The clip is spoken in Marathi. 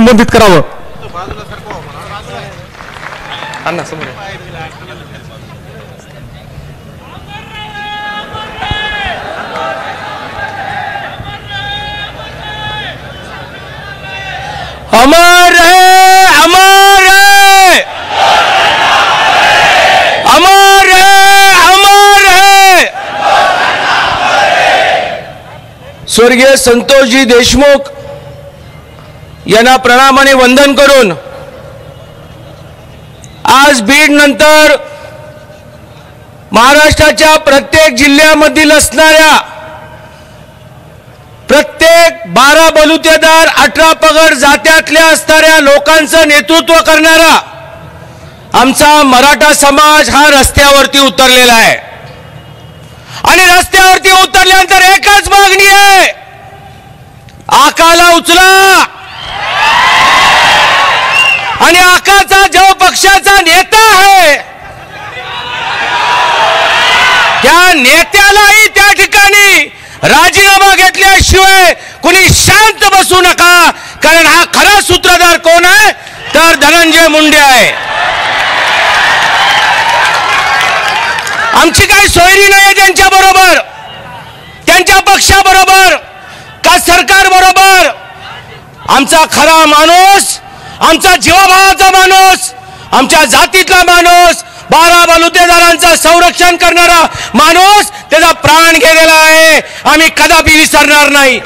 संबोधित करावं। अमर रहे, अमर रहे, अमर रहे, अमर रहे। स्वर्गीय संतोषजी देशमुख यांना प्रणामाने वंदन करून आज बीड नंतर महाराष्ट्राच्या प्रत्येक जिल्ह्यामधील असणाऱ्या प्रत्येक 12 बलुतेदार 18 पगड जात्यातल्या असणाऱ्या लोकांचं नेतृत्व करणारा आमचा मराठा समाज हा रस्त्यावरती उतरलेला आहे। आणि रस्त्यावरती उतरल्यानंतर एकच मागणी आहे, आकाला उचला। आणि आकाचा जो पक्षाचा नेता आहे त्या नेत्यालाही त्या ठिकाणी राजीनामा घेतल्याशिवाय कुणी शांत बसू नका, कारण हा खरा सूत्रधार कोण आहे तर धनंजय मुंडे आहे। आमची काही सोयरी नाही त्यांच्या बरोबर, त्यांच्या पक्षाबरोबर का सरकार बरोबर। आमचा खरा माणूस, आमचा जीवाभावाचा माणूस, आमच्या जातीतला माणूस, 12 बलुतेदारांचं संरक्षण करणारा माणूस त्याचा प्राण गेलेला आहे, आम्ही कदापि विसरणार नाही।